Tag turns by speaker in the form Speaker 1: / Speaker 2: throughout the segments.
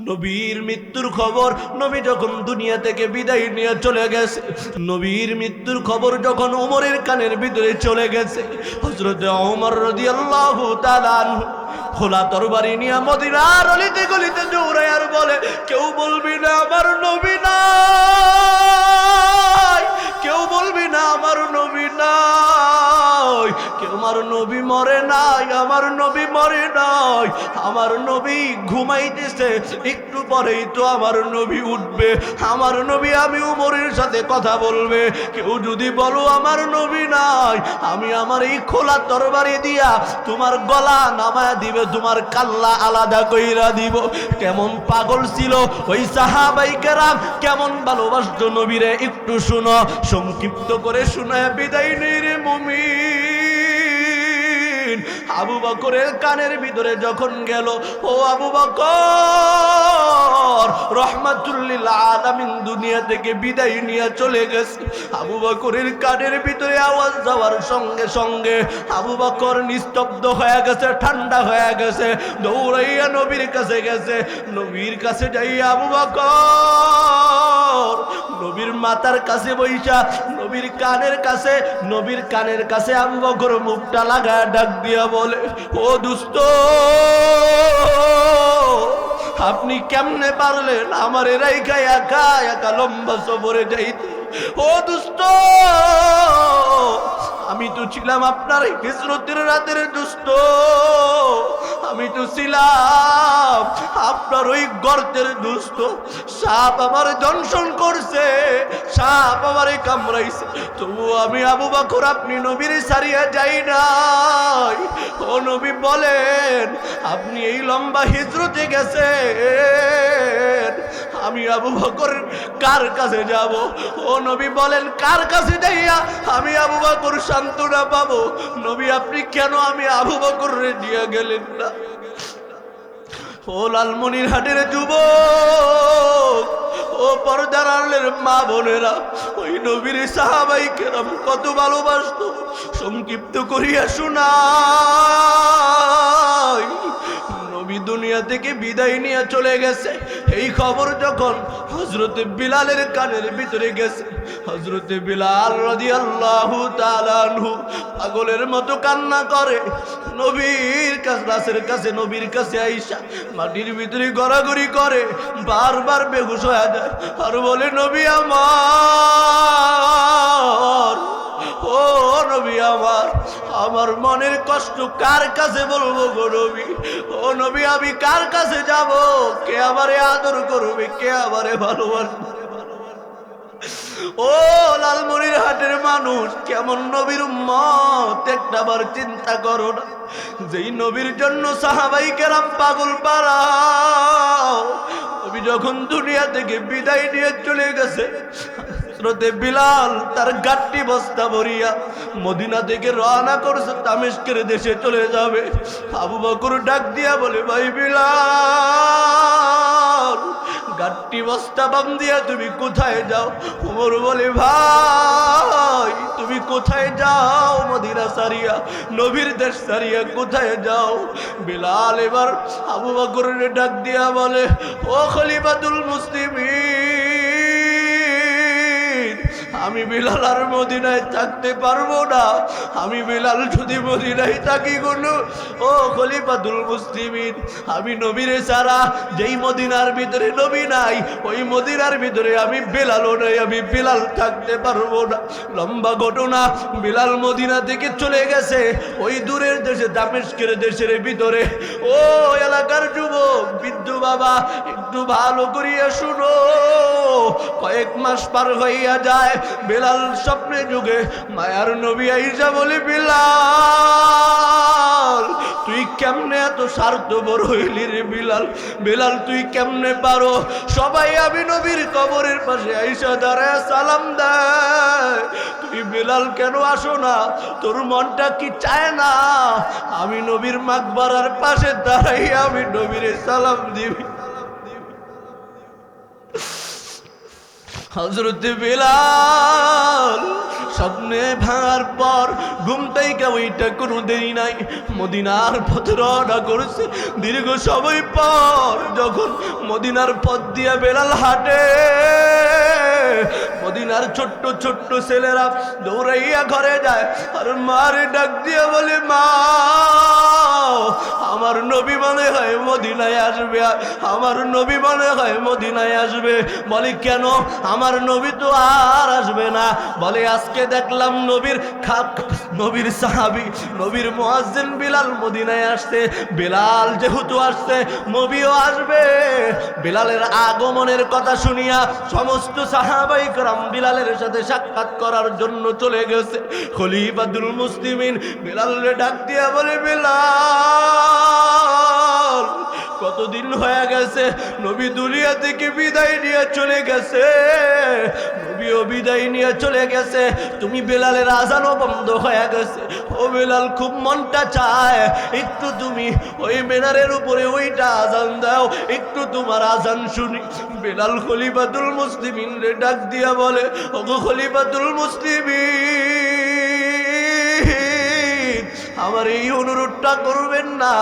Speaker 1: নবীর মৃত্যুর খবর, নবী যখন দুনিয়া থেকে বিদায় নিয়ে চলে গেছে, নবীর মৃত্যুর খবর যখন ওমরের কানের ভিতরে চলে গেছে, হযরত ওমর রাদিয়াল্লাহু তাআলা আনহু খোলা তরবারি নিয়ে মদিনার অলিতে গলিতে দৌড়ায় আর বলে, কেউ বলবি না আমার নবী নাই, কেউ বলবি না আমার নবী নাই, কেউ আমার নবী মরে নাই, আমার নবী মরে নাই, আমার নবী ঘুমাইতেছে, একটু পরেই তো আমার নবী উঠবে, আমার নবী আমি ওমরের সাথে কথা বলবে, কেউ যদি বলো আমার নবী নাই, আমি আমার এই খোলা তরবারি দিয়া তোমার গলা নামায়া দিবে, তোমার কাল্লা আলাদা কইরা দিব। কেমন পাগল ছিল ওই সাহাবাই কেরাম, কেমন ভালোবাসতো নবীরে, একটু শুনো, সংক্ষিপ্ত করে শোনায় বিদায় নেই রে মুমিন। আবু বকরের কানের ভিতরে যখন গেল, ও আবু বকর রহমাতুল লিল আলামিন দুনিয়া থেকে বিদায় নিয়ে চলে গেছে। আবু বকরের কানের ভিতরে আওয়াজ যাওয়ার সঙ্গে সঙ্গে আবু বকর নিস্তব্ধ হয়ে গেছে, ঠান্ডা হয়ে গেছে, দৌড়াইয়া নবীর কাছে গেছে। নবীর কাছে যাইয়া আবু বকর নবীর মাথার কাছে বইসা নবীর কানের কাছে আবু বকর মুখটা লাগা ডাক দিয়া বলে, ও দোস্ত, আপনি কেমনে পারলেন আমারে রাইখা একা একা লম্বা সফরে যাইতে? ও দোস্ত, আমি তো ছিলাম আপনার হিজরতের রাতের দোস্ত, আমি তো ছিলাম আপনার ওই গর্তের দোস্ত। সাপ আমার দংশন করছে, সাপ আমারে কামড়াইছে, তবু আমি আবু বকর আপনি নবীর ছাড়িয়া যাই নাই। ও নবী বলেন, আপনি এই লম্বা হিজরতে গেছেন, আমি আবু বকর কার কাছে যাব? ও নবী বলেন, কার কাছে যাইয়া আমি আবু বকর সান্ত্বনা পাবো? নবী আপনি কেন আমি আবু বকরে নিয়ে গেলেন না? ও লালমনিরহাটের যুবক, ও পর্দার আড়ালের মা বোনেরা, ওই নবীর সাহাবাই কেরাম কত ভালোবাসতো, সংক্ষিপ্ত করিয়া শোনাই। নবী দুনিয়া থেকে বিদায় নিয়ে চলে গেছে, এই খবর যখন হযরতে বিলালের কানের ভিতরে গেছে, হযরতে বিলাল রাদিয়াল্লাহু তাআলা আনহু পাগলের মতো কান্না করে, নবীর কাছে নবীর কাছে আইসা মাটির ভিতরে গড়াগড়ি করে, বারবার বেহুশ হয়ে যায় আর বলে, নবী আমার, ও নবী আমার, আমার মনের কষ্ট কার কাছে বলবো গো নবী? ও নবী আমি কার কাছে যাব? কে আমারে আদর করবে, কে আমারে ভালোবাসবে? ও লালমনিরহাটের মানুষ, কেমন নবীর উম্মত একটাবার চিন্তা করো না। যেই নবীর জন্য সাহাবাই কেরাম পাগল পারা, নবী যখন দুনিয়া থেকে বিদায় নিয়ে চলে গেছে, হযরতে বিলাল তার গাট্টি বস্তা ভরিয়া মদিনা থেকে রওনা করছে, দামেস্কের দেশে চলে যাবে। আবু বকর ডাক দিয়া বলে, ভাই বিলাল, গাট্টি বস্তা বান্ধিয়া তুমি কোথায় যাও? ওমর বলে, ভাই তুমি কোথায় যাও? মদিনা সারিয়া, নবীর দেশ সারিয়া কোথায় যাও? বিলাল এবার আবু বকরের ডাক দিয়া বলে, ও খলিফাতুল মুসলিমিন, আমি বিলাল আর মদিনায় থাকতে পারবো না। আমি বিলাল যদি মদিনায় থাকি কোনো, ও খলিফাতুল মুসলিমিন, আমি নবীরে ছাড়া যেই মদিনার ভিতরে নবী নাই, ওই মদিনার ভিতরে আমি বিলালও নাই, আমি বিলাল থাকতে পারবো না। লম্বা ঘটনা, বিলাল মদিনা থেকে চলে গেছে ওই দূরের দেশে, দামেস্কের দেশের ভিতরে। ও এলাকার যুবক বৃদ্ধ বাবা, একটু ভালো করিয়া শুনো, কয়েক মাস পার হইয়া যায়, বিলাল স্বপ্নে যুগে মায়ার নবী আইসা বলে, বিলাল তুই কেমনে এত স্বার্থপর হইলি রে বিলাল? বিলাল তুই কেমনে পারো? সবাই আমি নবীর কবরের পাশে আইসা দাঁড়ায় সালাম দেয়, তুই বিলাল কেন আসো না? তোর মনটা কি চায় না আমি নবীর মাকবারার পাশে দাঁড়াই আমি নবীর সালাম দিবি? হযরত বিলাল স্বপ্নে ভাঙার পর ঘুম থেকে ওইটা কোনো দেরি নাই, মদিনার পথ রওনা করেছে। দীর্ঘ সময় পর যখন মদিনার পথ দিয়ে বেলাল হাঁটে, মদিনার ছোট্ট ছোট্ট ছেলেরা দৌড়াইয়া ঘরে যায় আর মারে ডাক দিয়ে বলে, মা আমার নবী মনে হয় মদিনায় আসবে, আমার নবী মনে হয় মদিনায় আসবে। বলে কেন? আমার নবী তো আর আসবে না। বলে আজকে দেখলাম নবীর সাহাবী, নবীর মুয়াজ্জিন বিলাল মদিনায় আসছে। বিলাল যেহেতু আসছে, নবীও আসবে। বিলালের আগমনের কথা শুনিয়া সমস্ত সাহাবায়ে কেরাম বিলালের সাথে সাক্ষাৎ করার জন্য চলে গেছে। খলিফাতুল মুসলিমিন বিলালকে ডাক দিয়া বলে, বিলাল কতদিন হয়ে গেছে, নবী দুনিয়া থেকে বিদায় নিয়ে চলে গেছে, নবীও বিদায় নিয়ে চলে গেছে, তুমি বেলালের আজানও বন্ধ হয়ে গেছে। ও বেলাল, খুব মনটা চায় একটু তুমি ওই মিনারের উপরে ওইটা আজান দাও, একটু তোমার আজান শুনি। বেলাল খলিফাতুল মুসলিমিন রে ডাক দিয়া বলে, ওগো খলিফাতুল মুসলিমিন, আমার এই অনুরোধটা করবেন না,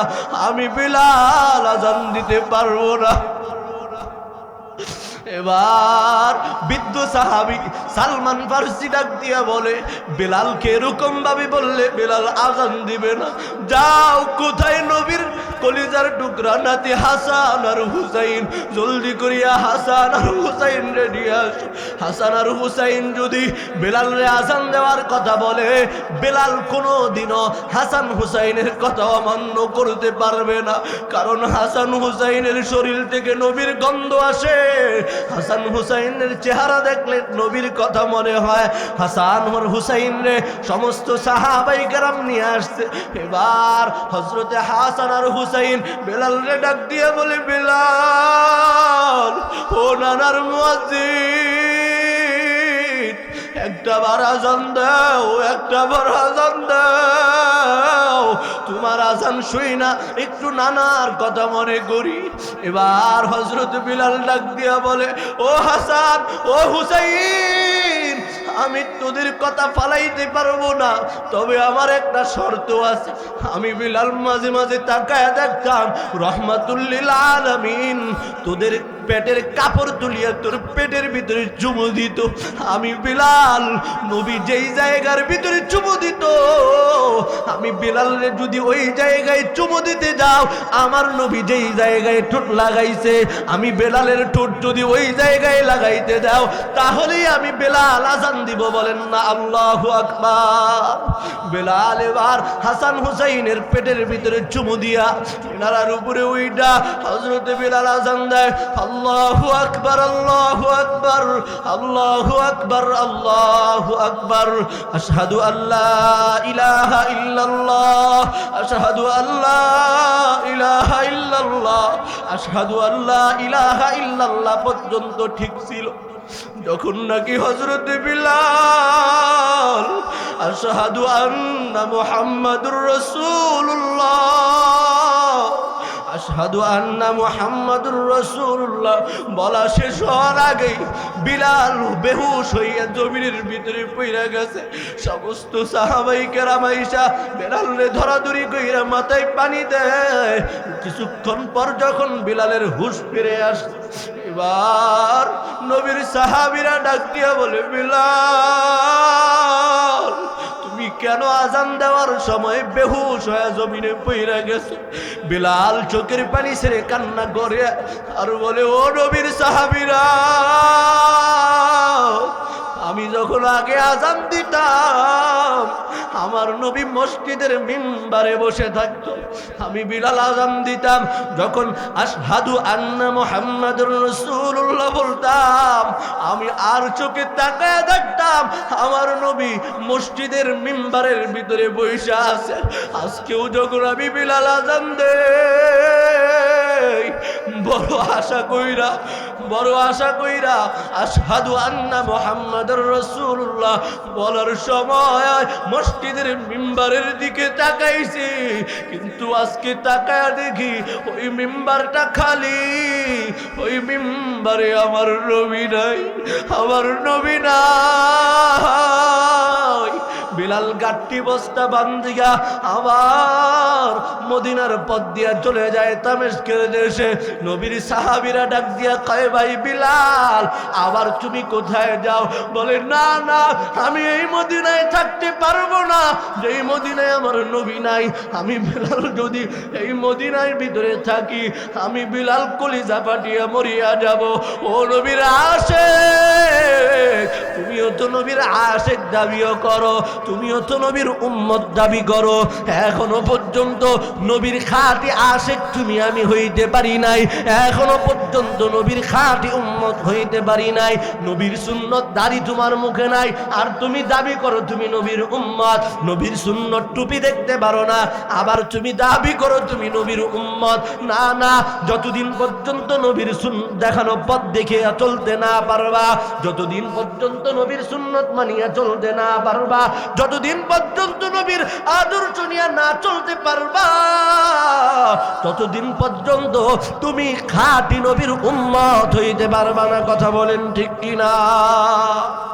Speaker 1: আমি বেলাল আজান দিতে পারবো না। এবার বৃদ্ধ সাহাবী সালমান ফারসি ডাক দিয়া বলে, বেলালকে এরকম ভাবে বললে বেলাল আজান দিবে না। যাও, কোথায় নবীর কলিজার টুকরা নাতি হাসান আর হুসাইন, জলদি করিয়া হাসান আর হুসাইন রে নিয়ে আসো। হাসান আর হুসাইন যদি বেলালরে আজান দেওয়ার কথা বলে, বেলাল কোনোদিনও হাসান হুসাইনের কথা অমান্য করতে পারবে না, কারণ হাসান হুসাইনের শরীর থেকে নবীর গন্ধ আসে। হাসান হুসাইনের চেহারা দেখলে নবীর কথা মনে হয়। হাসান আর হুসাইন রে সমস্ত সাহাবায়ে কেরাম নিয়ে আসছে। এবার হযরতে হাসান আর হুসাইন বেলাল রে ডাক দিয়ে বলে, বেলাল ও নানার মুয়াজ্জিন, একটা বার আজান দাও, একটা বার আজান দাও, তোমার আজান শুই না একটু নানার কথা মনে করি। এবার হযরত বিলাল ডাক দিয়া বলে, ও হাসান ও হুসাইন, আমি তোদের কথা ফালাইতে পারবো না, তবে আমার একটা শর্ত আছে। আমি বিলাল মাঝে মাঝে তাকায় দেখতাম রহমাতুল লিল আলামিন তোদের পেটের কাপড় তুলিয়া তোর পেটের ভিতরে চুমু দিত। আমি বিলাল নবী যেই জায়গার ভিতরে চুমু দিত, আমি বিলালরে যদি ওই জায়গায় চুমু দিতে যাও, আমার নবী যেই জায়গায় ঠোঁট লাগাইছে, আমি বেলালের ঠোঁট যদি ওই জায়গায় লাগাইতে দাও, তাহলেই আমি বেলাল আজান দিব। বলেন না আল্লাহু আকবার। বেলাল এবার হাসান হুসাইনের পেটের ভিতরে চুমু দিয়া এনার উপরে ওইটা হযরত বেলাল আজান দেয়, আল্লাহু আকবার আল্লাহু আকবার আল্লাহু আকবার আল্লাহু আকবার, আশহাদু আল্লা ইলাহা ইল্লাল্লাহ আশহাদু আল্লা ইলাহা ইল্লাল্লাহ আশহাদু আল্লা ইলাহা ইল্লাল্লাহ পর্যন্ত ঠিক ছিল। যখন নাকি হযরত বিলাল আশহাদু আন্না মুহাম্মাদুর রাসূলুল্লাহ আশহাদু আন্না মুহাম্মাদুর রাসূলুল্লাহ বলা শেষ হওয়ার আগেই বিলাল বেহুশ হইয়া জমিনের ভিতরে পড়ে গেছে। সমস্ত সাহাবায়ে কেরাম আইসা বিলালরে ধরাধরি কইরা মাথায় পানি দেয়। কিছুক্ষণ পর যখন বিলালের হুঁশ ফিরে আসে, এবার নবীর সাহাবীরা ডাক দিয়া বলে, বিলাল তুমি কেন আজান দেওয়ার সময় বেহুশ হয়ে জমিনে পড়ে গেছো? বিলাল চোখের পানি ছেড়ে কান্না করে আর বলে, ও নবীর সাহাবীরা, আমি যখন আগে আজান দিতাম, আমার নবী মসজিদের মিম্বারে বসে থাকতো, আমি বিলাল আজান দিতাম, যখন আশহাদু আন্না মুহাম্মাদুর রাসূলুল্লাহ বলতাম, আমি আর চোখে তাকায় দেখতাম আমার নবী মসজিদের মিম্বারের ভিতরে বসে আছে। আজকেও যখন আমি বিলাল আজান দেই, বড় আশা কইরা আশহাদু আন্না মুহাম্মাদুর রাসূলুল্লাহ বলার সময় মসজিদের মিম্বারের দিকে তাকাইছি, কিন্তু আজকে তাকায়া দেখি ওই মিম্বারটা খালি, ওই মিম্বারে আমার নবী নাই, আমার নবী নাই। বিলাল গাট্টি বস্তা বান্ধিয়া আবার মদিনার পথ দিয়া চলে যায় দামেস্কের দেশে। নবীর সাহাবীরা ডাক দিয়া কয়, ভাই বিলাল আবার তুমি কোথায় যাও? বলে, না না, আমি এই মদিনায় থাকতে পারবো না, যেই মদিনায় আমার নবী নাই। আমি বিলাল যদি এই মদিনার ভিতরে থাকি, আমি বিলাল কলিজা ফাটিয়া মরিয়া যাব। ও নবীর আশিক, তুমিও তো নবীর আশিক দাবিও করো, তুমিও তো নবীর উম্মত দাবি করো, এখনো পর্যন্ত নবীর খাঁটি আশিক তুমি আমি হইতে পারি নাই, এখনো পর্যন্ত নবীর খাঁটি উম্মত হইতে পারি নাই। নবীর সুন্নত দাড়ি তোমার মুখে নাই, আর তুমি দাবি করো তুমি নবীর উম্মত। নবীর সুন্নত টুপি দেখতে পারো না, আবার তুমি দাবি করো তুমি নবীর উম্মত। না না, যতদিন পর্যন্ত নবীর দেখানো পথ দেখে চলতে না পারবা, যতদিন পর্যন্ত নবীর সুন্নত মানিয়া চলতে না পারবা, যতদিন পর্যন্ত নবীর আদর্শ নিয়ে না চলতে পারবা, ততদিন পর্যন্ত তুমি খাঁটি নবীর উম্মত হইতে পারবা না। কথা বলেন ঠিক কিনা?